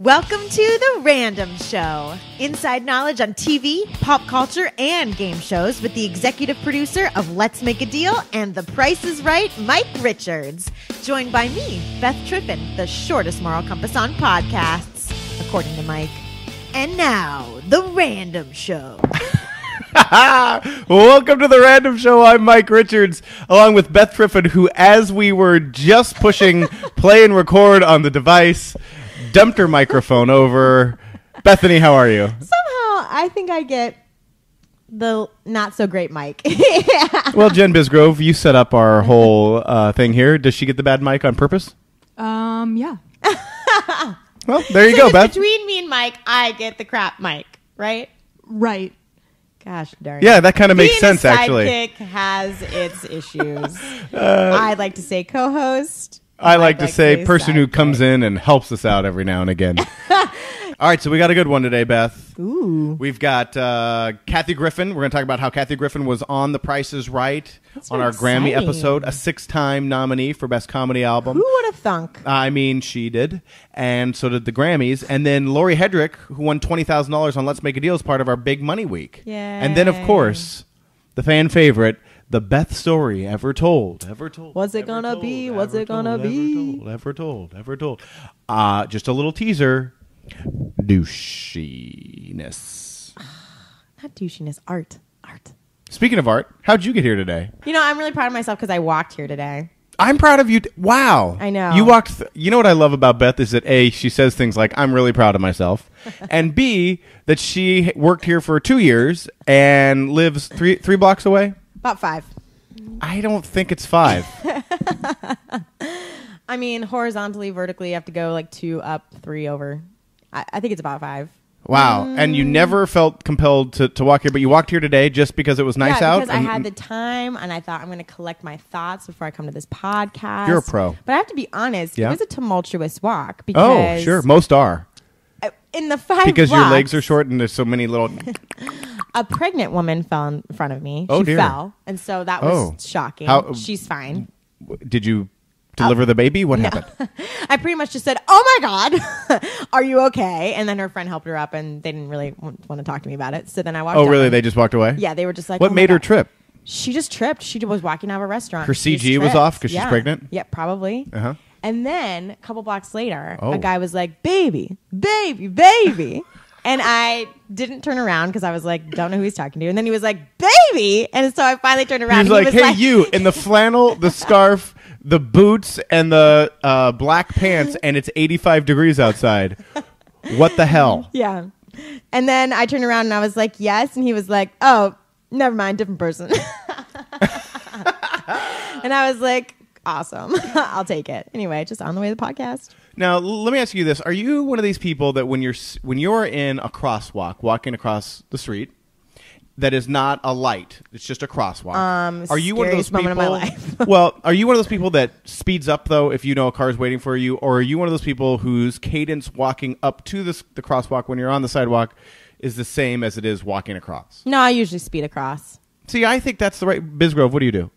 Welcome to The Random Show. Inside knowledge on TV, pop culture, and game shows with the executive producer of Let's Make a Deal and The Price is Right, Mike Richards. Joined by me, Beth Triffin, the shortest moral compass on podcasts, according to Mike. And now, The Random Show. Welcome to The Random Show. I'm Mike Richards, along with Beth Triffin, who, as we were just pushing play and record on the device, dumped her microphone over. Bethany, how are you? Somehow, I think I get the not so great mic. Well, Jen Bisgrove, you set up our whole thing here. Does she get the bad mic on purpose? Yeah. Well, there you So go, just Beth. between me and Mike, I get the crap mic, right? Right. Gosh darn. Yeah, that kind of makes Being sense, a actually. sidekick has its issues. I'd like to say co-host. I like to say person who sidekick. comes in and helps us out every now and again. All right, so we got a good one today, Beth. Ooh. We've got Kathy Griffin. We're going to talk about how Kathy Griffin was on The Price is Right on our Grammy exciting. episode, a 6-time nominee for Best Comedy Album. Who would have thunk? I mean, she did, and so did the Grammys. And then Lori Hedrick, who won $20,000 on Let's Make a Deal as part of our Big Money Week. Yay. And then, of course, the fan favorite, the Beth story ever told. Ever told. What's it ever gonna told, be? ever What's it told, gonna ever be? told, ever told, ever told. Just a little teaser. Douchiness. Not douchiness. Art. Speaking of art, how'd you get here today? You know, I'm really proud of myself because I walked here today. I'm proud of you. Wow. I know. You walked. You know what I love about Beth is that A, she says things like, I'm really proud of myself. And B, that she worked here for 2 years and lives three blocks away. About 5. I don't think it's 5. I mean, horizontally, vertically, you have to go like 2 up, 3 over. I think it's about 5. Wow. And you never felt compelled to walk here, but you walked here today just because it was nice out? Because I had the time and I thought I'm going to collect my thoughts before I come to this podcast. You're a pro. But I have to be honest, Yeah? it was a tumultuous walk Oh, because sure. Most are. in the 5 Because your blocks, legs are short and there's so many little... a pregnant woman fell in front of me. Oh, she dear. fell. And so that was Oh. shocking. How- She's fine. Did you deliver the baby? What happened? I pretty much just said, "Oh my God, are you okay?" And then her friend helped her up, and they didn't really want to talk to me about it. So then I walked. Oh, really? down. They just walked away? Yeah, they were just like, What "Oh my made her God." trip? She just tripped. She was walking out of a restaurant. Her She just CG was tripped. off 'cause she's Yeah. pregnant? Yeah, probably. Uh-huh. And then a couple blocks later, Oh. a guy was like, "Baby, baby, baby." And I didn't turn around because I was like, don't know who he's talking to. And then he was like, "Baby." And so I finally turned around. He was and like, hey, you, in the flannel, the scarf, the boots, and the black pants, and it's 85 degrees outside. What the hell? Yeah. And then I turned around and I was like, "Yes." And he was like, "Oh, never mind, different person." And I was like, "Awesome. I'll take it." Anyway, just on the way to the podcast. Now, let me ask you this. Are you one of these people that when you're in a crosswalk, walking across the street, that is not a light, it's just a crosswalk. Are you one of those scariest people? moment of my life. Well, are you one of those people that speeds up though if you know a car's waiting for you, or are you one of those people whose cadence walking up to the crosswalk when you're on the sidewalk is the same as it is walking across? No, I usually speed across. See, I think that's the right. Bisgrove, what do you do?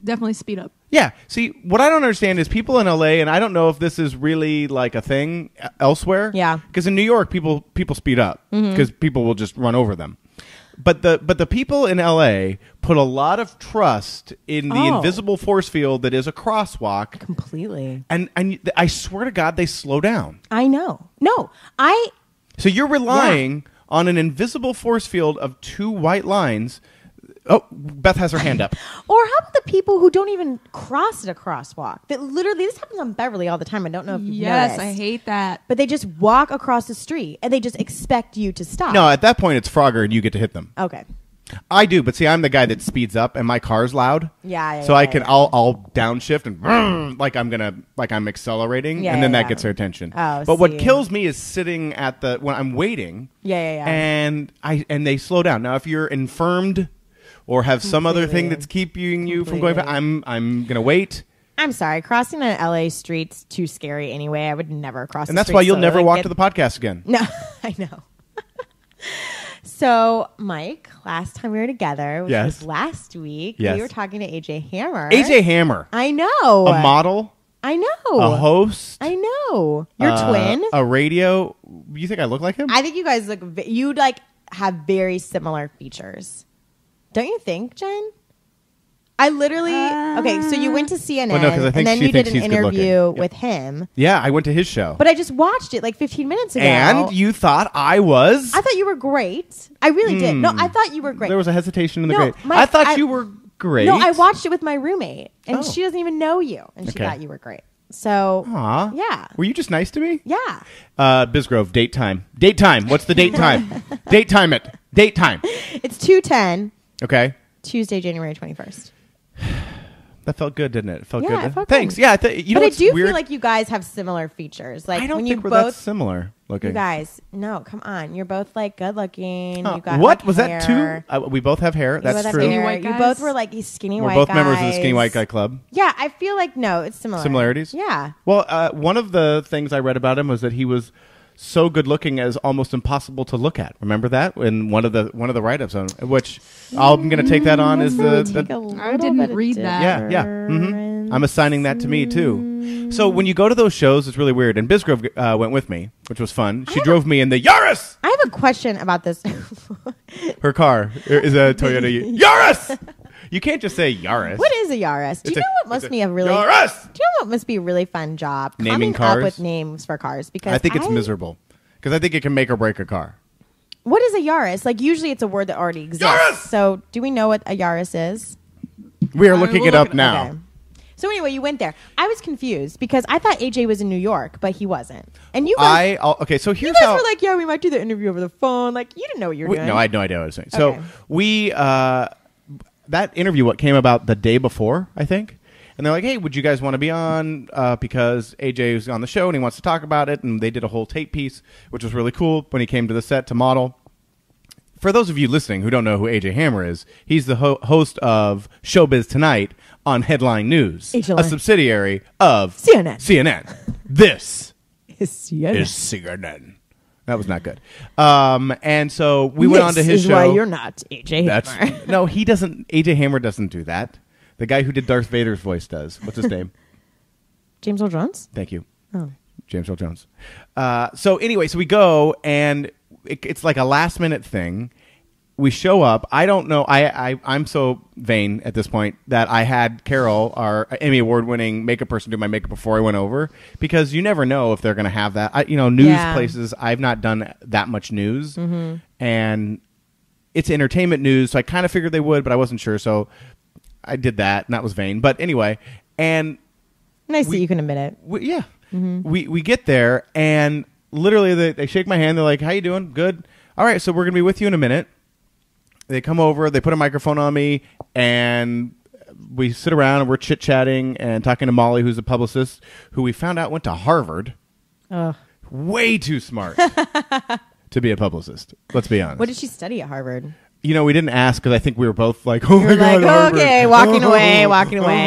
Definitely speed up. Yeah. See, what I don't understand is people in LA, and I don't know if this is really like a thing elsewhere. Yeah. Because in New York, people speed up because people will just run over them. But the people in LA put a lot of trust in the invisible force field that is a crosswalk. Completely. And I swear to God, they slow down. I know. No, So you're relying on an invisible force field of 2 white lines. Oh, Beth has her hand up. Or how about the people who don't even cross at a crosswalk? That literally, this happens on Beverly all the time. I don't know if you've Yes, noticed. I hate that. But they just walk across the street and they just expect you to stop. No, at that point, it's Frogger and you get to hit them. Okay. I do, but see, I'm the guy that speeds up, and my car's loud. Yeah. So I'll downshift and like I'm accelerating, Yeah, and then yeah, that yeah. gets their attention. Oh, but what see. kills me is sitting at when I'm waiting. Yeah. And they slow down. Now, if you're infirmed or have some other thing Completely. that's keeping you from going, Completely. I'm gonna wait. I'm sorry. Crossing an LA street's too scary anyway. I would never cross. And the that's street, why you'll so, never like, walk to the podcast again. No, I know. So, Mike, last time we were together, which Yes. was last week, Yes. we were talking to AJ Hammer. AJ Hammer, I know. a model, I know. a host, I know. Your twin. a radio You think I look like him? I think you guys look. You like have very similar features. Don't you think, Jen? I literally okay. So you went to CNN, Well, no, 'cause I think and then she you did thinks an he's good looking. interview Yep. with him. Yeah, I went to his show. But I just watched it like 15 minutes ago. And you thought I was? I thought you were great. I really did. No, I thought you were great. There was a hesitation in the No, great. Mike, I thought you were great. No, I watched it with my roommate, and Oh. she doesn't even know you, and she Okay. thought you were great. So, Aw. yeah. Were you just nice to me? Yeah. Bisgrove, date time. Date time. What's the date time? Date time it. Date time. It's 2:10, Okay. Tuesday, January 21st. That felt good, didn't it? It felt Yeah, good. it felt Thanks. good. Yeah, you know But I what's do weird? feel like you guys have similar features. Like I don't when think you we're that both, similar looking. you guys, no, come on. You're both like good looking. Huh. You got what like, was hair. that too? We both have hair. You That's both have true. hair. White You guys? both were like these skinny We're white both guys. members of the Skinny White Guy Club. Yeah, I feel like no, it's similar. Similarities? Yeah. Well, one of the things I read about him was that he was so good looking as almost impossible to look at. Remember that in one of the write-ups on which I'm going to take that on as I didn't read that. yeah. I'm assigning that to me too. So when you go to those shows, it's really weird. And Bisgrove went with me, which was fun. She drove me in the Yaris. I have a question about this. Her car is a Toyota Yaris. You can't just say Yaris. What is a Yaris? Do you It's know a- what must it's a be a really Yaris. Do you know what must be a really fun job? Naming Coming cars? up with names for cars because I think it's miserable because I think it can make or break a car. What is a Yaris? Like usually it's a word that already exists. Yaris! So do we know what a Yaris is? We are looking will it look up it up. now. Okay. So anyway, you went there. I was confused because I thought AJ was in New York, but he wasn't. And you guys, Okay, so you here's guys how were like, "Yeah, we might do the interview over the phone." Like you didn't know what you were doing. No, I had no idea what I was saying. Okay. So we that interview what came about the day before, I think. And they're like, "Hey, would you guys want to be on?" Because AJ was on the show and he wants to talk about it. And they did a whole tape piece, which was really cool when he came to the set to model. For those of you listening who don't know who AJ Hammer is, he's the host of Showbiz Tonight on Headline News, HLN. a subsidiary of CNN. This Is CNN. That was not good. And so we went on to his is show. why you're not AJ Hammer. No, he doesn't. AJ Hammer doesn't do that. The guy who did Darth Vader's voice does. What's his name? James Earl Jones. Thank you. Oh. James Earl Jones. So anyway, so we go and it's like a last minute thing. We show up. I don't know. I'm so vain at this point that I had Carol, our Emmy Award winning makeup person, do my makeup before I went over because you never know if they're going to have that. News Yeah. places. I've not done that much news, and it's entertainment news, so I kind of figured they would, but I wasn't sure. So I did that, and that was vain. But anyway, and Nice that you can admit it. we get there, and literally they shake my hand. They're like, "How you doing? Good. All right, so we're going to be with you in a minute." They come over, they put a microphone on me, and we sit around and we're chit-chatting and talking to Molly, who's a publicist, who we found out went to Harvard. Ugh. Way too smart to be a publicist. Let's be honest. What did she study at Harvard? We didn't ask because I think we were both like, "Oh my Like, God, Harvard." okay, walking away.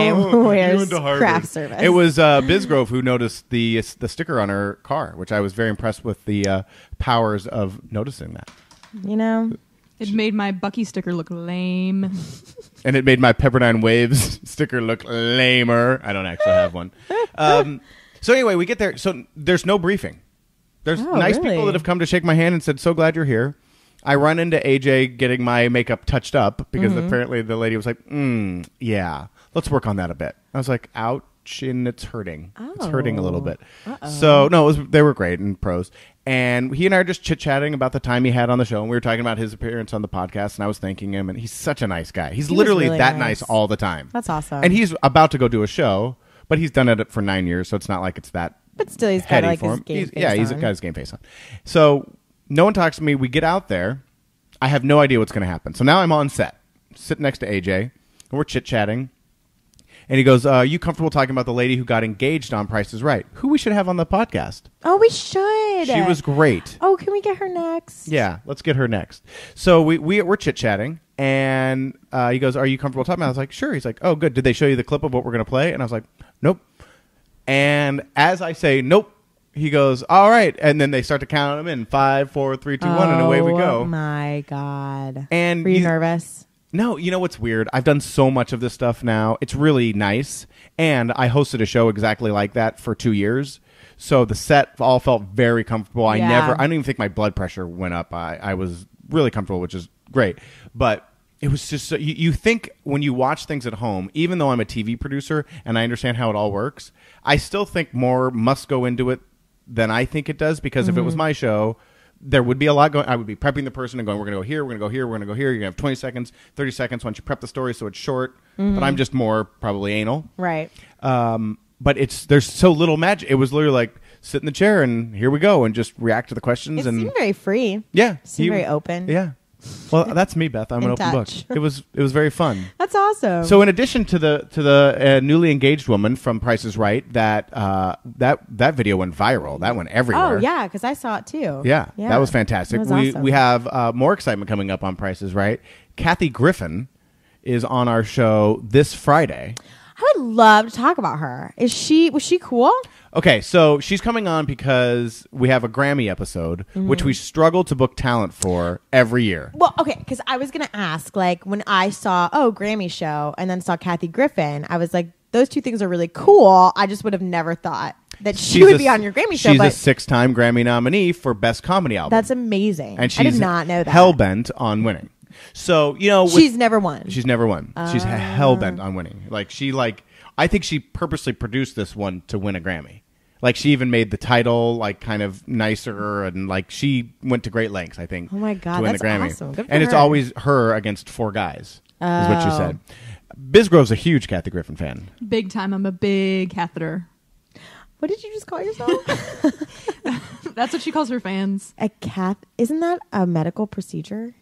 You Where's went to Harvard. craft service? It was Bisgrove who noticed the sticker on her car, which I was very impressed with the powers of noticing that. It made my Bucky sticker look lame. And it made my Pepperdine Waves sticker look lamer. I don't actually have one. So anyway, we get there. So there's no briefing. There's nice really? people that have come to shake my hand and said, "So glad you're here." I run into AJ getting my makeup touched up because apparently the lady was like, "Yeah, let's work on that a bit." I was like, "Ouch," and it's hurting. It's hurting a little bit. So no, they were great and pros. And he and I are just chit-chatting about the time he had on the show. And we were talking about his appearance on the podcast. And I was thanking him. And he's such a nice guy. He's literally really that nice. nice all the time. That's awesome. And he's about to go do a show. But he's done it for 9 years. So it's not like it's that But still, he's got heady like for his him. game He's face on. got his game face on. So no one talks to me. We get out there. I have no idea what's going to happen. So now I'm on set. Sitting next to AJ. And we're chit-chatting. And he goes, "You comfortable talking about the lady who got engaged on Price is Right? Who we should have on the podcast." Oh, we should. She was great. Oh, can we get her next? Yeah, let's get her next. So we're chit-chatting, and he goes, "Are you comfortable talking about it?" I was like, "Sure." He's like, "Oh, good. Did they show you the clip of what we're going to play?" And I was like, "Nope." And as I say, "Nope," he goes, "All right." And then they start to count them in 5, 4, 3, 2, 1, and away we go. Oh, my God. And were you nervous? No, you know what's weird? I've done so much of this stuff now. It's really nice. And I hosted a show exactly like that for 2 years. So the set all felt very comfortable. I Yeah. don't even think my blood pressure went up. I was really comfortable, which is great. But it was just so, you think when you watch things at home, even though I'm a TV producer and I understand how it all works, I still think more must go into it than I think it does, because if it was my show, there would be a lot going. I would be prepping the person and going, we're going to go here, we're going to go here, we're going to go here. You're going to have 20 seconds, 30 seconds once you prep the story, so it's short. But I'm just more probably anal. Right. But there's so little magic. It was literally like sit in the chair and here we go and just react to the questions. It and seemed very free. yeah, Seemed very open. Yeah. Well, that's me, Beth. I'm an In open touch. book. It was very fun. That's awesome. So, in addition to the newly engaged woman from Price is Right, that video went viral. That went everywhere. Oh, yeah, because I saw it too. Yeah, that was fantastic. That was awesome. We have more excitement coming up on Price is Right. Kathy Griffin is on our show this Friday. I would love to talk about her. Was she cool? Okay, so she's coming on because we have a Grammy episode, which we struggle to book talent for every year. Well, okay, because I was going to ask, like, when I saw, Grammy show, and then saw Kathy Griffin, I was like, those two things are really cool. I just would have never thought that she would be on your Grammy show. She's but a 6-time Grammy nominee for Best Comedy Album. that's amazing. And she's I did not know that. hell-bent on winning. So, She's never won. She's never won. She's hell-bent on winning. I think she purposely produced this one to win a Grammy. Like, she even made the title, like, kind of nicer, and, like, she went to great lengths, I think, Oh my God, to win that's the Grammy. awesome. Good for and it's her. always her against 4 guys, is what she said. Bisgrove's a huge Kathy Griffin fan. Big time. I'm a big catheter. What did you just call yourself? That's what she calls her fans. A cath? Isn't that a medical procedure?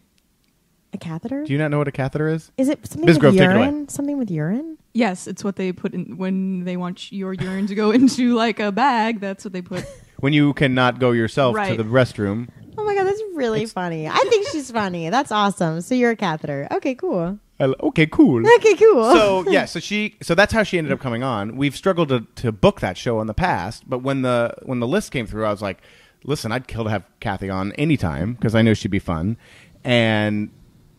A catheter? Do you not know what a catheter is? Is it something Bisgrove, with take it away. urine? Something with urine? Yes, it's what they put in when they want your urine to go into like a bag. That's what they put. When you cannot go yourself to Right. the restroom. Oh my God, that's really funny. I think she's funny. That's awesome. So you're a catheter. Okay, cool. Okay, cool. Okay, cool. So yeah, so that's how she ended up coming on. We've struggled to book that show in the past, but when the list came through, I was like, listen, I'd kill to have Kathy on anytime because I know she'd be fun.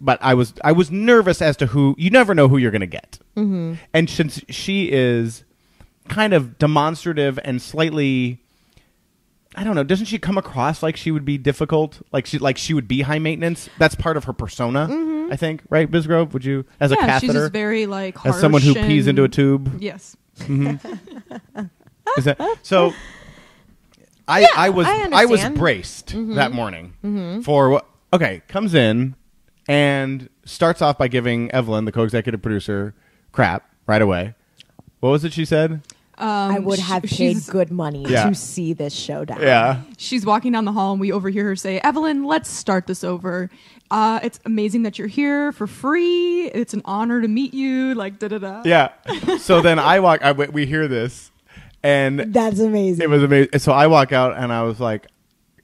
But I was nervous as to who. You never know who you're going to get. Mm-hmm. And since she is kind of demonstrative and slightly, I don't know, doesn't she come across like she would be difficult? Like she would be high maintenance? That's part of her persona, I think. Right, Bisgrove? Would you, as a Yeah, catheter? she's just very like harsh as someone who pees and- into a tube? Yes. Is that so? I was understand. braced that morning for comes in and starts off by giving Evelyn, the co-executive producer, crap right away. What was it she said? I would have paid she's- good money Yeah. to see this showdown. Yeah. She's walking down the hall and we overhear her say, "Evelyn, let's start this over. It's amazing that you're here for free. It's an honor to meet you." Like da da da. Yeah. So then we hear this, and That's amazing. it was amazing. So I walk out and I was like,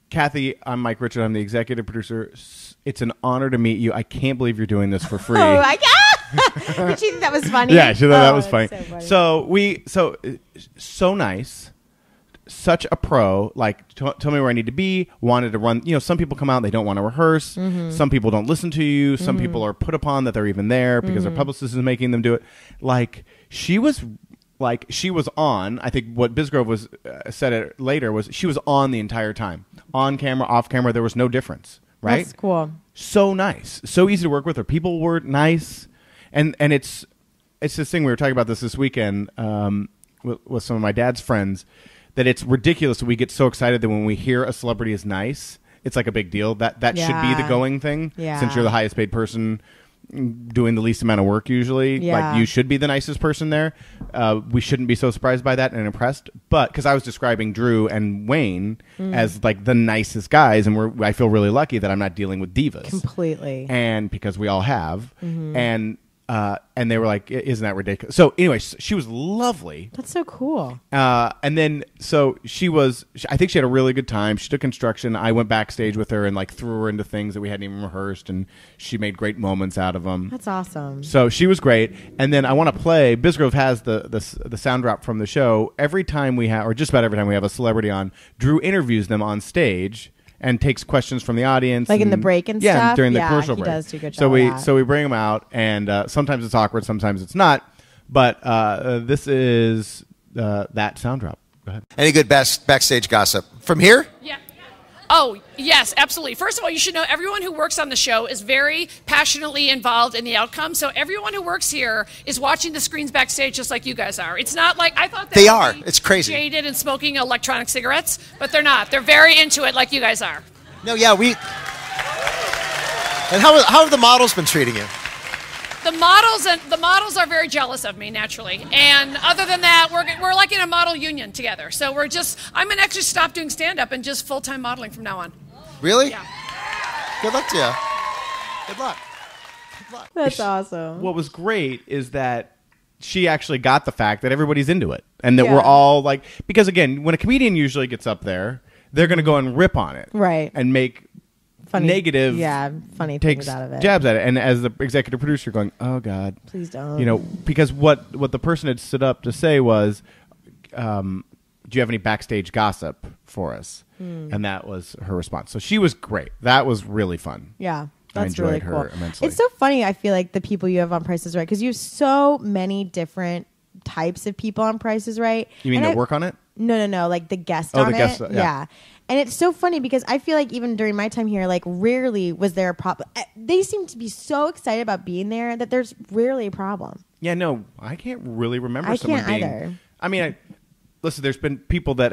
Kathy, I'm Mike Richard. I'm the executive producer. It's an honor to meet you. I can't believe you're doing this for free. Oh my God. Did she think that was funny? Yeah, she thought that was that's funny. so funny. So nice, such a pro. Like, tell me where I need to be. Wanted to run. Some people come out, they don't want to rehearse. Some people don't listen to you. Some people are put upon that they're even there because their publicist is making them do it. Like, she was on. I think what Bisgrove was said it later was she was on the entire time, on camera, off camera. There was no difference. Right? That's cool. So nice, so easy to work with. Her people were nice, and it's this thing we were talking about this weekend with some of my dad's friends, that it's ridiculous that we get so excited that when we hear a celebrity is nice, it's like a big deal. That should be Yeah. the going thing. Yeah. Since you're the highest paid person doing the least amount of work usually, Yeah. like you should be the nicest person there. We shouldn't be so surprised by that and impressed. But because I was describing Drew and Wayne as like the nicest guys, and I feel really lucky that I'm not dealing with divas Completely. and because we all have, and they were like, "Isn't that ridiculous?" So anyway, she was lovely, That's so cool. and then so I think she had a really good time. She took instruction. I went backstage with her and like threw her into things that we hadn't even rehearsed, and she made great moments out of them. That's awesome. So she was great. And then I want to play. Bisgrove has the sound drop from the show. Every time we have, or just about every time we have a celebrity on, Drew interviews them on stage and takes questions from the audience, Like in the break and yeah, stuff? during the Yeah, commercial he break. does do a good So job of that. we bring them out, and sometimes it's awkward, sometimes it's not. But this is that sound drop. Go ahead. Any good backstage gossip from here? Yeah. Oh, yes, absolutely. First of all, you should know everyone who works on the show is very passionately involved in the outcome. So everyone who works here is watching the screens backstage just like you guys are. It's not like I thought they are. It's crazy. Jaded and smoking electronic cigarettes, but they're not. They're very into it like you guys are. No, yeah, we. And how have the models been treating you? The models are very jealous of me naturally, and other than that, we're like in a model union together. So I'm gonna actually stop doing stand-up and just full-time modeling from now on. Really? Yeah. Good luck to you. Good luck. Good luck. That's awesome. What was great is that she actually got the fact that everybody's into it, and that we're all like, because again, when a comedian usually gets up there, they're gonna go and rip on it, Right. and make Funny, negative, funny takes things out of it. jabs at it, and as the executive producer, going, "Oh God, Please don't." You know, because what the person had stood up to say was, "Do you have any backstage gossip for us?" And that was her response. So she was great. That was really fun. Yeah. I That's enjoyed really her cool. immensely. It's so funny. I feel like the people you have on Price is Right, because you have so many different types of people on Price is Right. You mean And to work on it? No, like the guest Oh, on the it. guest, yeah. And it's so funny because I feel like even during my time here, like rarely was there a problem. They seem to be so excited about being there that there's rarely a problem. Yeah, no, I can't really remember I someone can't being. either. I mean, listen, there's been people that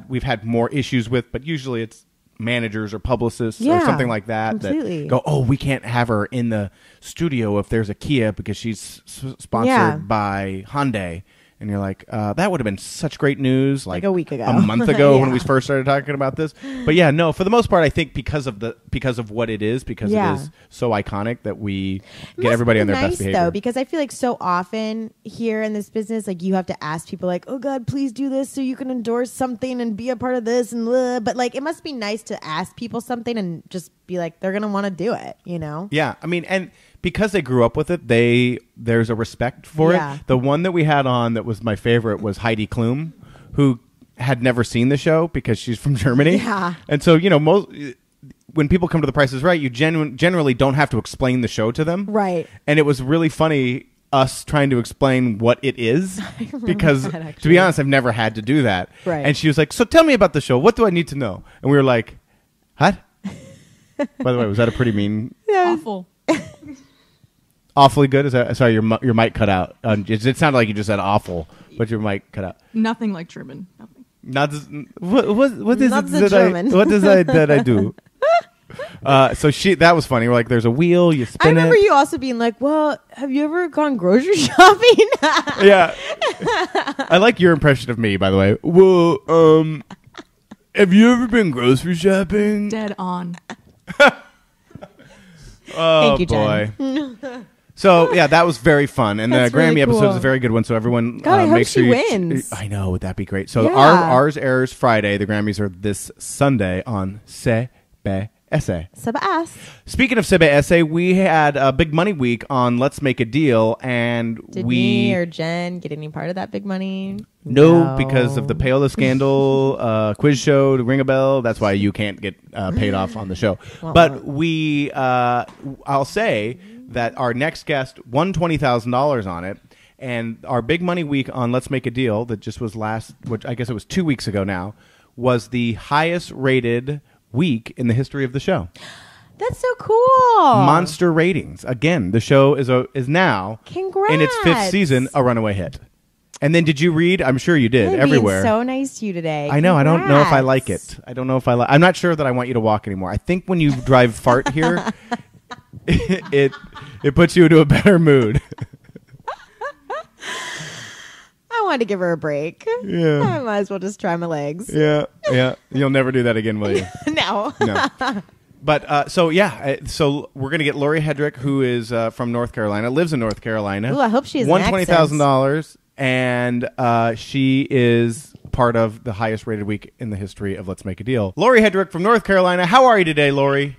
we've had more issues with, but usually it's managers or publicists or something like that completely. that go, oh, we can't have her in the studio if there's a Kia because she's sponsored Yeah. by Hyundai. And you're like, that would have been such great news like a week ago. a month ago when Yeah. we first started talking about this. But yeah, no, for the most part, I think because of what it is, because Yeah. it is so iconic that we It get must everybody be on their nice, best behavior. though, because I feel like so often here in this business, like you have to ask people, like, "Oh God, please do this so you can endorse something and be a part of this," and but like it must be nice to ask people something and just be like, they're gonna want to do it, you know? Yeah, I mean, and because they grew up with it, there's a respect for Yeah. it. The one that we had on that was my favorite was Heidi Klum, who had never seen the show because she's from Germany. Yeah. And so, you know, when people come to The Price is Right, you generally don't have to explain the show to them. Right. And it was really funny us trying to explain what it is because, that, to actually. be honest, I've never had to do that. Right. And she was like, so tell me about the show. What do I need to know? And we were like, what? By the way, was that a pretty mean... Awful. Awfully good? Is that, sorry, your mic cut out. It sounded like you just said awful, but your mic cut out. Nothing like Truman. Nothing. Not what is Not it the that German. what is it that I do? So that was funny. We're like, there's a wheel, you I spin remember it. you also being like, "Well, have you ever gone grocery shopping?" Yeah, I like your impression of me, by the way. Well, have you ever been grocery shopping? Dead on. Oh, Thank you, boy. Jen. So yeah, that was very fun, and the That's Grammy really episode cool. is a very good one. So everyone, God, I hope make sure she you wins. I know, would that be great? So Yeah. ours airs Friday. The Grammys are this Sunday on CBS. Sabas. Speaking of CBS, we had a big money week on Let's Make a Deal, and Did we me or Jen get any part of that big money? no, because of the Payola scandal quiz show to ring a bell. That's why you can't get paid off on the show. But we, I'll say that our next guest won $20,000 on it, and our big money week on Let's Make a Deal that just was which I guess it was 2 weeks ago now, was the highest rated week in the history of the show. That's so cool. Monster ratings. Again, the show is now in its 5th Congrats. season a runaway hit. And then did you read? I'm sure you did. They're Everywhere. being so nice to you today. I know. I don't know if I like Congrats. it. I don't know if I like. I'm not sure that I want you to walk anymore. I think when you drive fart here, it puts you into a better mood. I wanted to give her a break. Yeah. I might as well just try my legs. Yeah. You'll never do that again, will you? No. No. But so we're gonna get Lori Hedrick, who is from North Carolina, lives in North Carolina. Ooh, I hope she has won an accent. $20,000, and she is part of the highest rated week in the history of Let's Make a Deal. Lori Hedrick from North Carolina. How are you today, Lori?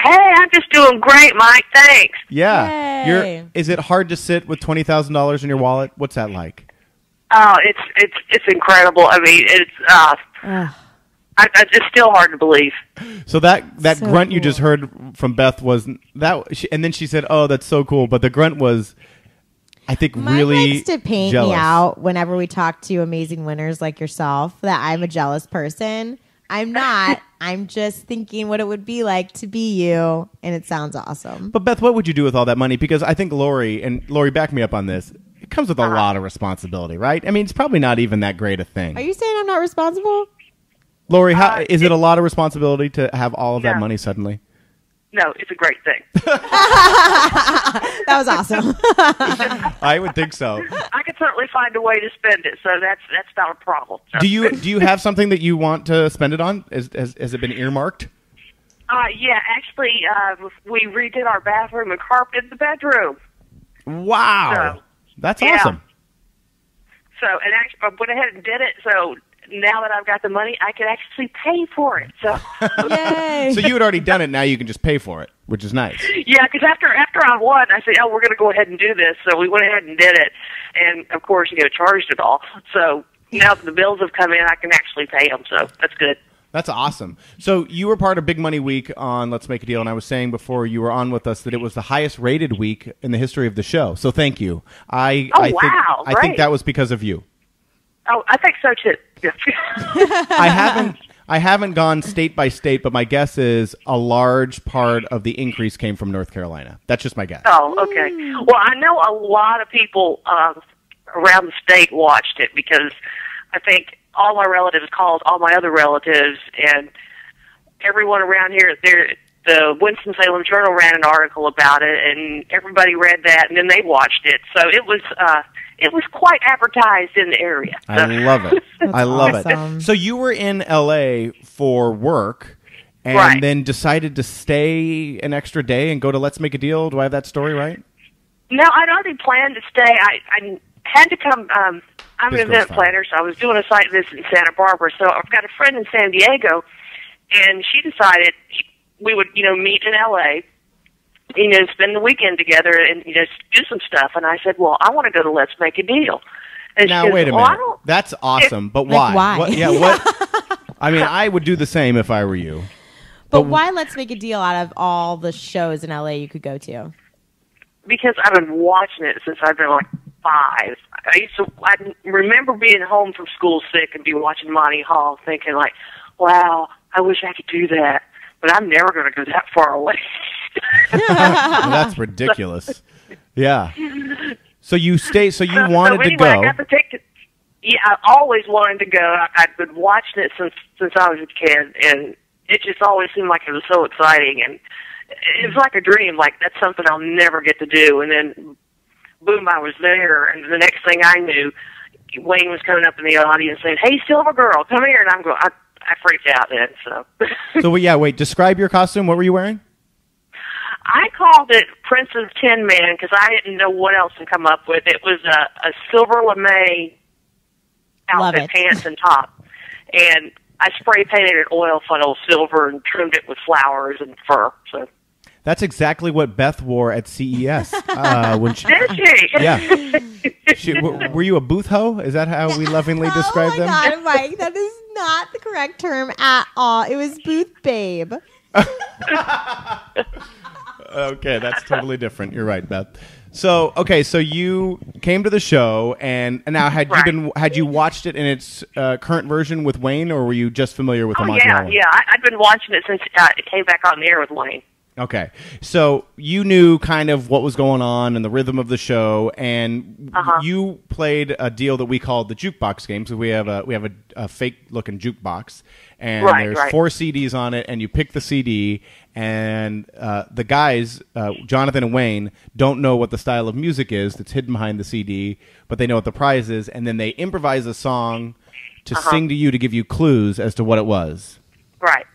Hey, I'm just doing great, Mike. Thanks. Yeah. Yay. Is it hard to sit with $20,000 in your wallet? What's that like? Oh, it's incredible. I mean, it's it's still hard to believe. So that So grunt you cool. just heard from Beth was that, and then she said, "Oh, that's so cool." But the grunt was, I think Mike really likes to paint jealous. me out whenever we talk to amazing winners like yourself that I'm a jealous person. I'm not. I'm just thinking what it would be like to be you, and it sounds awesome. But Beth, what would you do with all that money? Because I think Lori, back me up on this, it comes with a lot of responsibility, right? I mean, it's probably not even that great a thing. Are you saying I'm not responsible? Lori, is it a lot of responsibility to have all of that money suddenly? No, it's a great thing. That was awesome. I would think so. I could certainly find a way to spend it, so that's not a problem. So. Do you have something that you want to spend it on? Has it been earmarked? Yeah, actually, we redid our bathroom and carpeted the bedroom. Wow. So, That's yeah. awesome. So, and actually, I went ahead and did it, so now that I've got the money, I can actually pay for it. So, Yay. So you had already done it, now you can just pay for it, which is nice. yeah, because after I won, I said, oh, we're going to go ahead and do this. So we went ahead and did it, and of course, charged it all. So now that the bills have come in, I can actually pay them, so that's good. That's awesome. So you were part of Big Money Week on Let's Make a Deal, and I was saying before you were on with us that it was the highest rated week in the history of the show. So thank you. I think that was because of you. Oh, I think so too. I haven't gone state by state, but my guess is a large part of the increase came from North Carolina. That's just my guess. Oh, okay. Well, I know a lot of people around the state watched it because I think all my relatives called all my other relatives, and everyone around here, the Winston-Salem Journal ran an article about it, and everybody read that, and then they watched it. So it was quite advertised in the area. So. I love it. I love awesome. it. So you were in L.A. for work and then decided to stay an extra day and go to Let's Make a Deal. Do I have that story right? No, I'd already planned to stay. I had to come. I'm an event planner, so I was doing a site visit in Santa Barbara. So I've got a friend in San Diego, and she decided we would, meet in L.A., spend the weekend together and, do some stuff. And I said, well, I want to go to Let's Make a Deal. And now, she goes, wait a minute. That's awesome, but why? why? What? I mean, I would do the same if I were you. But why Let's Make a Deal out of all the shows in LA you could go to? Because I've been watching it since I've been like 5. I remember being home from school sick and be watching Monty Hall thinking like, wow, I wish I could do that. But I'm never going to go that far away. Well, that's ridiculous. Yeah. So you wanted to go. I got the ticket. Yeah, I always wanted to go. I've been watching it since I was a kid, and it just always seemed like it was so exciting, and it was like a dream. Like, that's something I'll never get to do. And then, boom, I was there, and the next thing I knew, Wayne was coming up in the audience saying, "Hey, Silver Girl, come here," and I'm going. I freaked out then. So. So wait. Describe your costume. What were you wearing? I called it Prince's Tin Man because I didn't know what else to come up with. It was a silver lame outfit, pants and top, and I spray painted it oil funnel silver and trimmed it with flowers and fur. So that's exactly what Beth wore at CES. When she, did she? Yeah. Were you a booth hoe? Is that how we lovingly describe them? Oh my God, Mike, that is not the correct term at all. It was booth babe. Okay, that's totally different. You're right, Beth. So you came to the show, and now had you watched it in its current version with Wayne, or were you just familiar with the Monty Hall? Yeah. I've been watching it since it came back on the air with Wayne. Okay, so you knew kind of what was going on and the rhythm of the show, and you played a deal that we called the jukebox game. So we have a fake looking jukebox, and there's 4 CDs on it, and you pick the CD, and the guys, Jonathan and Wayne, don't know what the style of music is that's hidden behind the CD, but they know what the prize is, and then they improvise a song to sing to you to give you clues as to what it was. Right.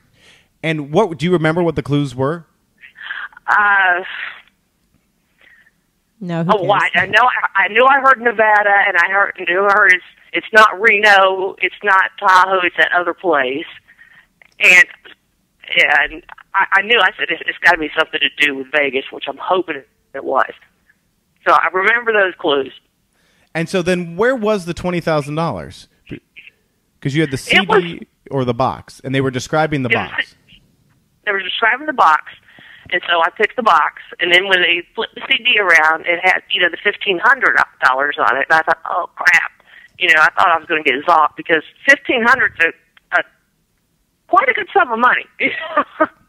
And what do you remember what the clues were? No. I knew I heard Nevada, and I heard it's not Reno, it's not Tahoe, it's that other place, and I knew. I said it's got to be something to do with Vegas, which I'm hoping it was. So I remember those clues. And so then, where was the $20,000? Because you had the CD or the box, and they were describing the box. They were describing the box. And so I picked the box, and then when they flipped the CD around, it had, the $1,500 on it. And I thought, oh, crap. I thought I was going to get zonked because $1,500 is quite a good sum of money.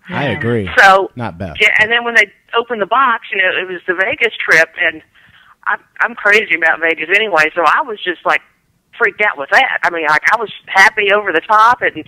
I agree. So, not bad. Yeah, and then when they opened the box, it was the Vegas trip, and I'm crazy about Vegas anyway, so I was just, freaked out with that. I mean, I was happy over the top and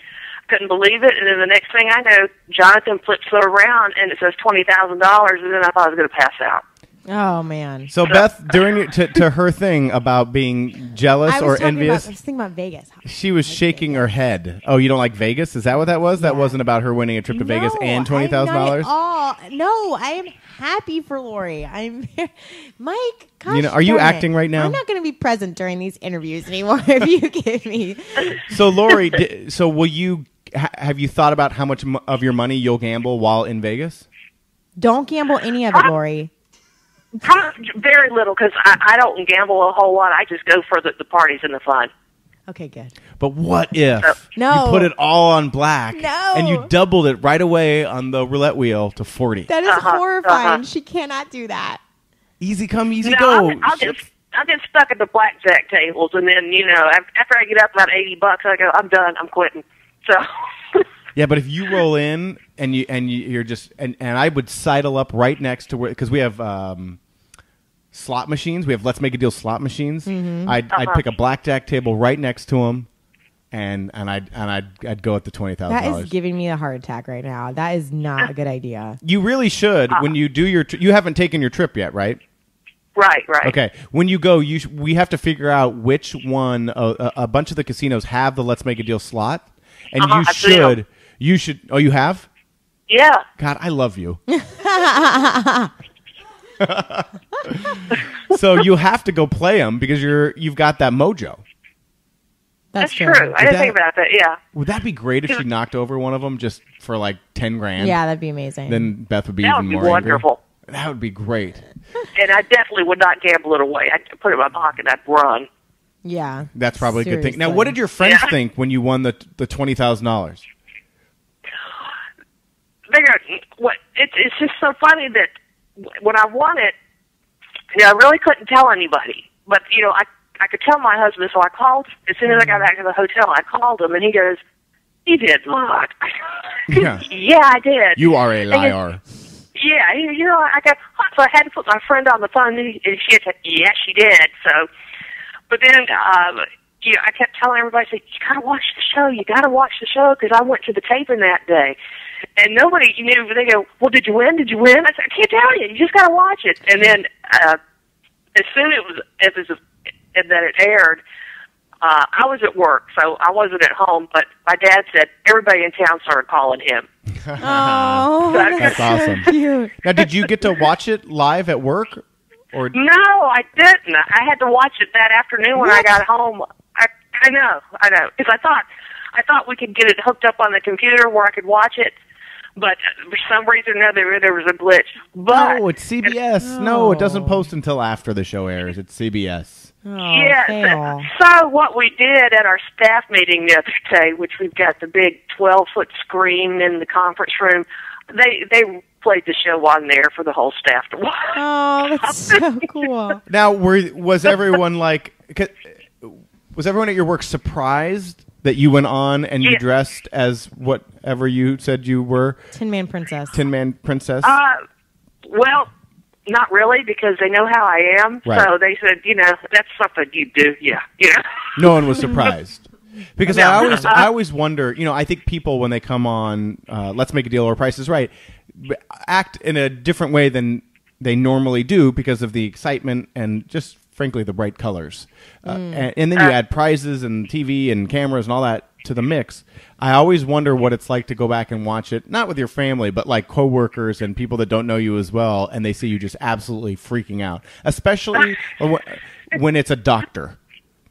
couldn't believe it, and then the next thing I know, Jonathan flips it around, and it says $20,000, and then I thought I was going to pass out. Oh, man. So, Beth, during to her thing about being jealous or envious, I was thinking about Vegas. she was shaking her head. Oh, you don't like Vegas? Is that what that was? That wasn't about her winning a trip to Vegas and $20,000? No, I am happy for Lori. Mike, gosh, are you acting right now? I'm not going to be present during these interviews anymore if you give me. So, Lori, will you... Have you thought about how much of your money you'll gamble while in Vegas? Don't gamble any of it, Lori. Very little, because I don't gamble a whole lot. I just go for the parties and the fun. Okay, good. But what if you put it all on black and you No. doubled it right away on the roulette wheel to 40? That is horrifying. She cannot do that. Easy come, easy No, go. I'll get stuck at the blackjack tables, and then, after I get up about $80, I go, I'm done. I'm quitting. So... Yeah, but if you roll in and you're just and I would sidle up right next to where, because we have slot machines. We have Let's Make a Deal slot machines. Mm-hmm. I'd pick a blackjack table right next to them, and I'd go at the $20,000. That is giving me a heart attack right now. That is not a good idea. You really should when you do your. You haven't taken your trip yet, right? Right. Okay. When you go, we have to figure out which one. A bunch of the casinos have the Let's Make a Deal slot, and you should. Oh, you have? Yeah. God, I love you. So you have to go play them because you've got that mojo. That's true. I didn't think about that. Yeah. Would that be great if she knocked over one of them just for like $10,000? Yeah, that'd be amazing. Then Beth would be That even would be more wonderful. angry. That would be great. And I definitely would not gamble it away. I'd put it in my pocket. I'd run. Yeah. That's probably a good thing. Now, Seriously. what did your friends think when you won the $20,000? It's just so funny that when I won it, I really couldn't tell anybody. But, I could tell my husband, so I called, as soon as I got back to the hotel, I called him, and he goes, "You did not." Yeah. Yeah, I did. You are a liar. Yeah, so I had to put my friend on the phone, and she said, "Yeah, she did." So, but then, I kept telling everybody, "You gotta watch the show. You gotta watch the show," because I went to the taping that day, and nobody knew. They go, "Well, did you win? Did you win?" I said, "I can't tell you. You just gotta watch it." And then, as soon as that it aired, I was at work, so I wasn't at home. But my dad said everybody in town started calling him. Oh, That's awesome. so cute. Now, did you get to watch it live at work? Or No, I didn't. I had to watch it that afternoon when I got home. I know, because I thought we could get it hooked up on the computer where I could watch it, but for some reason or another there was a glitch. But no, it's CBS. No, it doesn't post until after the show airs. It's CBS. Oh, yes. fail. So what we did at our staff meeting the other day, which we've got the big 12-foot screen in the conference room, they played the show on there for the whole staff to watch. Oh, that's so cool. Now, was everyone was everyone at your work surprised that you went on and you dressed as whatever you said you were? Tin Man Princess. Tin Man Princess? Well, not really, because they know how I am. Right. So they said, that's something you do. Yeah, No one was surprised. Because No. I always wonder, I think people when they come on Let's Make a Deal or Price is Right act in a different way than they normally do because of the excitement and just frankly the bright colors. And then you add prizes and TV and cameras and all that to the mix. I always wonder what it's like to go back and watch it, not with your family, but like coworkers and people that don't know you as well, and they see you just absolutely freaking out, especially when it's a doctor.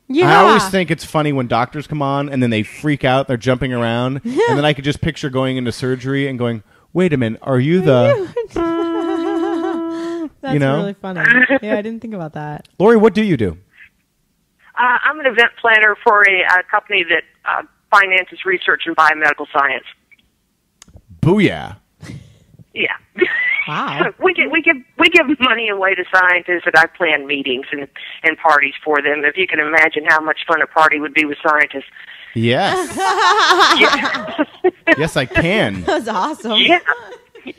Yeah. I always think it's funny when doctors come on and then they freak out, they're jumping around, and then I could just picture going into surgery and going, "Wait a minute, are you the..." That's really funny. Yeah, I didn't think about that. Lori, what do you do? I'm an event planner for a company that finances research in biomedical science. Booyah. Yeah. Wow. We give money away to scientists, and I plan meetings and parties for them. If you can imagine how much fun a party would be with scientists. Yes. Yeah. Yes, I can. That was awesome.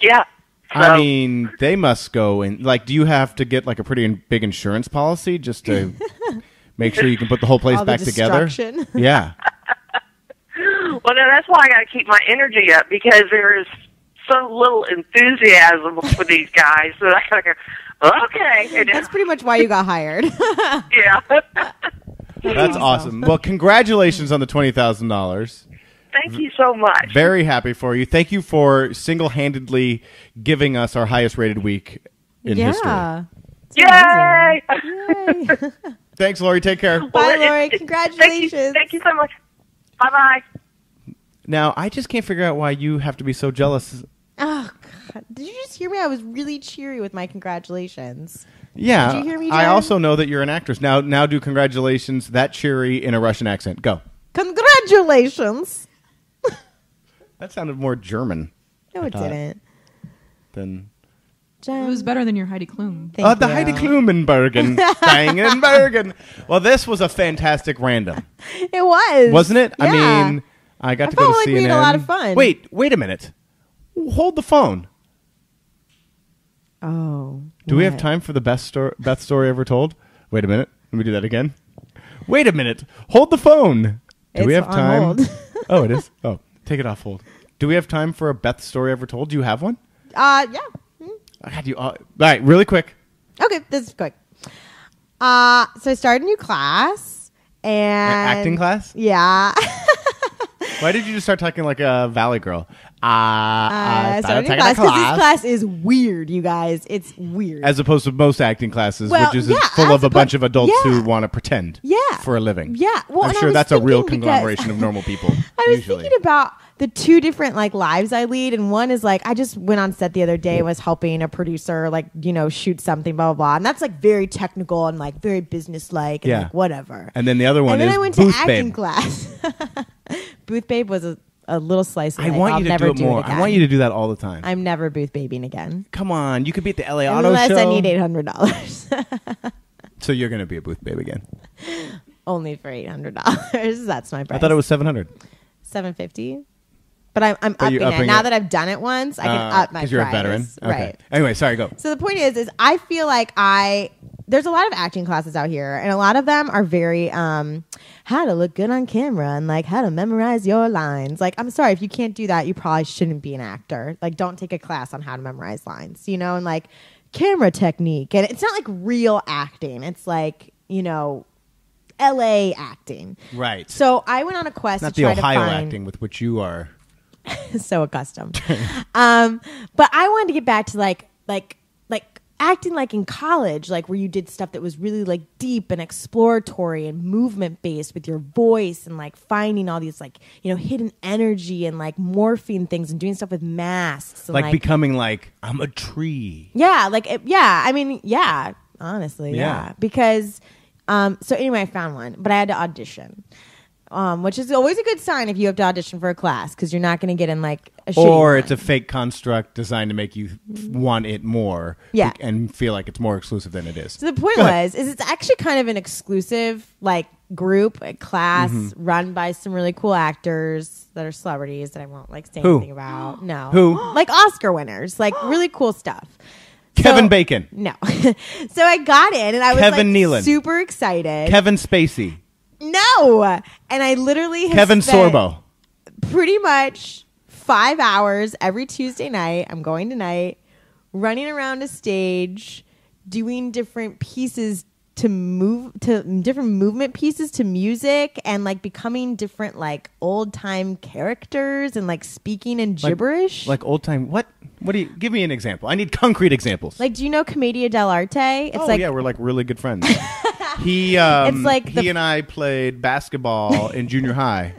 Yeah. I mean, they must go in. Like, do you have to get like a pretty big insurance policy just to make sure you can put the whole place All the back together? destruction. Yeah. Well, then that's why I got to keep my energy up, because there is so little enthusiasm for these guys that I got to go, okay. And That's pretty much why you got hired. yeah. That's awesome. Well, congratulations on the $20,000. Thank you so much. Very happy for you. Thank you for single-handedly giving us our highest-rated week in history. Yay! Yay. Thanks, Lori. Take care. Bye, Lori. Congratulations. Thank you so much. Bye-bye. Now, I just can't figure out why you have to be so jealous. Oh, God. Did you just hear me? I was really cheery with my congratulations. Yeah. Did you hear me, I Jen? also know that you're an actress. Now do congratulations, that cheery in a Russian accent. Go. Congratulations. That sounded more German. No, it didn't. Than Jen, It was better than your Heidi Klum. thank the you. Heidi Klumenbergen. Stangenbergen. Well, this was a fantastic random. It was. Wasn't it? Yeah. I mean, I got to go felt to like CNN. we had a lot of fun. Wait a minute. Hold the phone. Oh. Do we have what? time for the best story ever told? Wait a minute. Let me do that again. Wait a minute. Hold the phone. Do we It's have on time? hold. Oh, it is? Oh, take it off hold. Do we have time for a Beth story ever told? Do you have one? Yeah. I had you. All right, really quick. Okay, this is quick. So I started a new class and Acting class? Yeah. Why did you just start talking like a Valley girl? I started a taking new a class because this class is weird, you guys. It's weird. As opposed to most acting classes, Well, which is yeah, full of as a bunch of adults yeah. who want to pretend Yeah. for a living. Yeah. Well, I'm and I sure was that's a real thinking because- conglomeration of normal people. I was usually. thinking about the two different like lives I lead, and one is like I just went on set the other day and was helping a producer like shoot something, blah blah blah, and that's like very technical and like very businesslike and Yeah. like whatever. And then the other one and then is I went Booth to acting Babe. class. Booth Babe was a little slice of I life. want I'll you to never do it more. again. I want you to do that all the time. I'm never booth babing again. Come on, you could be at the LA Auto Unless Show. I need $800. So you're going to be a Booth Babe again. Only for $800. That's my price. I thought it was $700. $750. But I'm But you're upping it. upping Now it? that I've done it once, I can up my price. Because you're a veteran. Okay. Right. Anyway, sorry, go. So the point is I feel like there's a lot of acting classes out here, and a lot of them are very how to look good on camera and like how to memorize your lines. Like, I'm sorry, if you can't do that, you probably shouldn't be an actor. Like, don't take a class on how to memorize lines, and like camera technique. And it's not like real acting. It's like, LA acting. Right. So I went on a quest Not to the try Ohio to find acting with which you are. so accustomed. But I wanted to get back to like acting like in college, like where you did stuff that was really like deep and exploratory and movement based with your voice and like finding all these like, hidden energy and like morphing things and doing stuff with masks and Like becoming like, I'm a tree. yeah, honestly, yeah. Because so anyway, I found one, but I had to audition. Which is always a good sign if you have to audition for a class, because you're not going to get in like a shitty Or one. it's a fake construct designed to make you want it more. Yeah. And feel like it's more exclusive than it is. So the point Go ahead. is it's actually kind of an exclusive like group, a class run by some really cool actors that are celebrities that I won't like say Who? anything about. No. Who? Like Oscar winners, like really cool stuff. Kevin So- Bacon. No. So I got in and I was Kevin like Nealon. super excited. Kevin Spacey. No. And I literally have Kevin spent Sorbo. pretty much 5 hours every Tuesday night. I'm going tonight, running around a stage, doing different pieces to different movement pieces to music, and like becoming different like old time characters and like speaking in gibberish. Like old time. What do you give me an example? I need concrete examples. Like, do you know Commedia dell'arte? It's like yeah, we're like really good friends. He like and I played basketball in junior high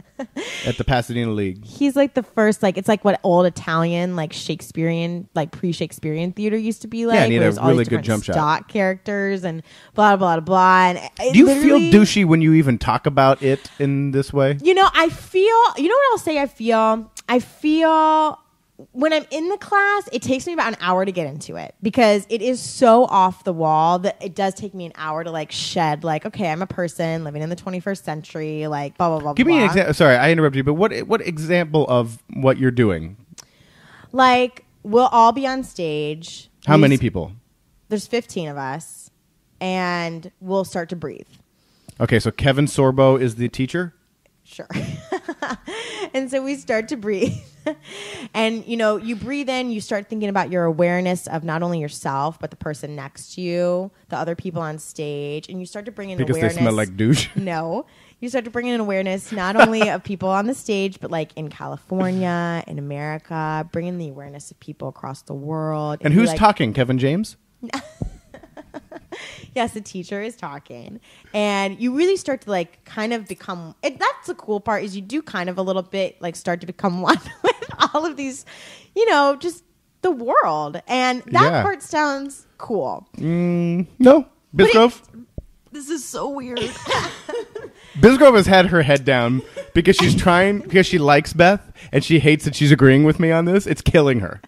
at the Pasadena League. he's like the first, like it's like what old Italian like Shakespearean like pre-Shakespearean theater used to be like. Yeah, and he had where a there's all really these good different jump shot. stock characters and blah blah blah. And it Do you feel literally- douchey when you even talk about it in this way? I feel. You know what I'll say? I feel when I'm in the class, it takes me about an hour to get into it because it is so off the wall that it does take me an hour to like shed like, okay, I'm a person living in the 21st century, like blah, blah, blah, Give me an example. Sorry, I interrupted you, but what example of what you're doing? Like, we'll all be on stage. How many people? There's 15 of us, and we'll start to breathe. Okay, so Kevin Sorbo is the teacher? Sure. And so we start to breathe. And, you know, you breathe in, you start thinking about your awareness of not only yourself, but the person next to you, the other people on stage. And you start to bring in because awareness. Because they smell like douche? No. You start to bring in awareness not only of people on the stage, but like in California, in America, bring in the awareness of people across the world. And who's talking? Kevin James? Yes, the teacher is talking. And you really start to like kind of become, that's the cool part is you do kind of a little bit like start to become one with all of these, you know, just the world. And that part sounds cool. No. Bisgrove? This is so weird. Bisgrove has had her head down because because she likes Beth and she hates that she's agreeing with me on this. It's killing her.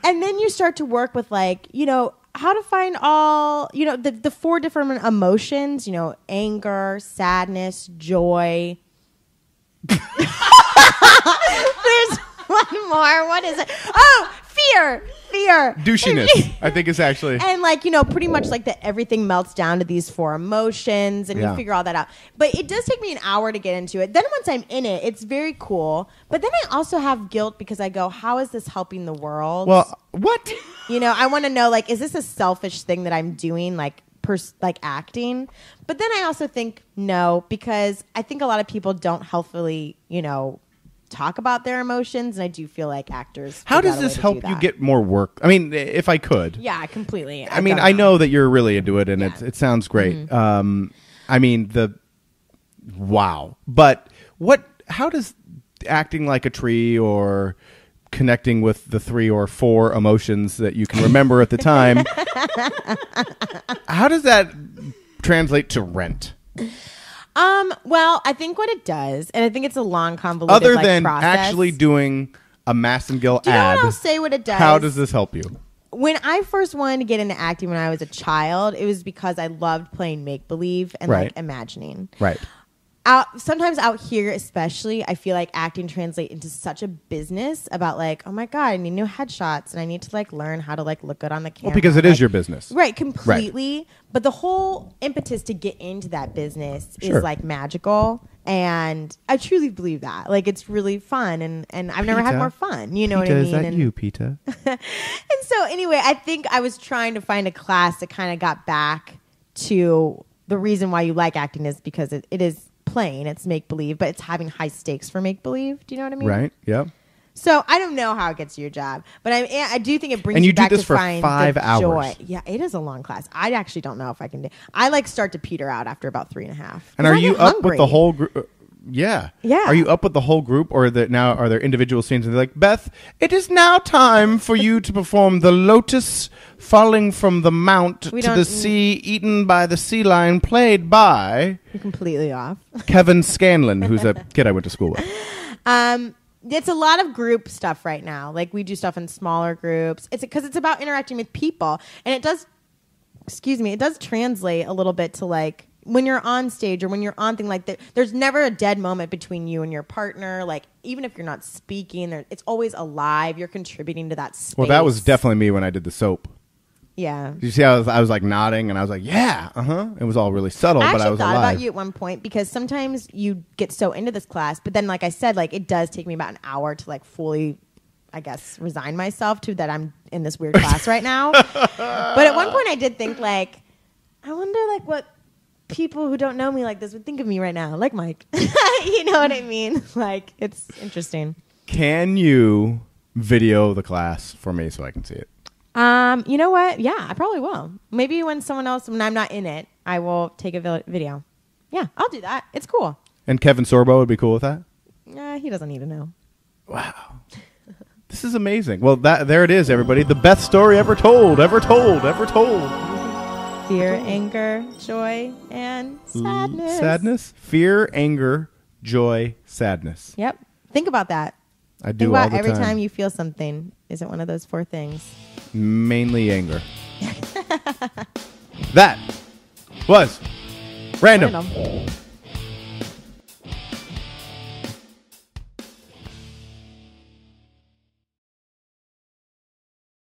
And then you start to work with like, you know, how to find all, you know, the 4 different emotions, you know, anger, sadness, joy. There's one more. What is it? Oh, fear. Douchiness, I think is actually. And like, you know, pretty much like that everything melts down to these 4 emotions and you figure all that out. But it does take me an hour to get into it. Then once I'm in it, it's very cool. But then I also have guilt because I go, how is this helping the world? Well, what? You know, I want to know, like, is this a selfish thing that I'm doing, like acting? But then I also think no, because I think a lot of people don't healthfully, you know, talk about their emotions, and I do feel like actors. How does this help you get more work? I mean, if I could. Yeah, completely. I mean, I know that you're really into it, and it sounds great. Mm-hmm. I mean, wow. But how does acting like a tree or connecting with the 3 or 4 emotions that you can remember at the time, how does that translate to rent? Well, I think what it does, and I think it's a long, convoluted other than process. actually doing a Massengill Do you know ad. what I'll say what it does? How does this help you? When I first wanted to get into acting when I was a child, it was because I loved playing make-believe and like imagining. Right. Sometimes out here, especially, I feel like acting translates into such a business about like, oh my God, I need new headshots and I need to like learn how to like look good on the camera. Well, because it is your business. Right, completely. Right. But the whole impetus to get into that business is like magical. And I truly believe that. Like, it's really fun. And I've never had more fun. You know what I mean? Is that you, Peta? And so anyway, I think I was trying to find a class that kind of got back to the reason why you like acting is because it is playing, it's make believe, but it's having high stakes for make believe. Do you know what I mean? Right. Yep. So I don't know how it gets you your job, but I do think it brings and you back do this to for find 5 hours. Joy. Yeah, it is a long class. I actually don't know if I can do. I like start to peter out after about 3.5. And are you up with the whole group? Yeah. Are you up with the whole group, or are there individual scenes and they're like, Beth, it is now time for you to perform the lotus falling from the mount to the sea, eaten by the sea lion, played by... You're completely off. Kevin Scanlon, who's a kid I went to school with. It's a lot of group stuff right now. Like, we do stuff in smaller groups. It's because it's about interacting with people, and it does translate a little bit to like when you're on stage or when you're on thing like that. There's never a dead moment between you and your partner. Like, even if you're not speaking, it's always alive. You're contributing to that space. Well, that was definitely me when I did the soap. Yeah. Did you see how I was like nodding and I was like, yeah, It was all really subtle, but I was alive. I thought about you at one point because sometimes you get so into this class, but then like I said, like it does take me about an hour to like fully, I guess, resign myself to that I'm in this weird class right now. But at one point I did think like, I wonder like what people who don't know me like this would think of me right now, like Mike. You know what I mean? Like, it's interesting. Can you video the class for me so I can see it? You know what? Yeah, I probably will. Maybe when I'm not in it, I will take a video. Yeah, I'll do that. It's cool. And Kevin Sorbo would be cool with that? He doesn't need to know. Wow. This is amazing. Well, there it is, everybody. The best story ever told, ever told, ever told. Fear, anger, joy, and sadness. Sadness? Fear, anger, joy, sadness. Yep. Think about that. I do Think all about the every time. time you feel something. Is it one of those 4 things? Mainly anger. That was random. Random.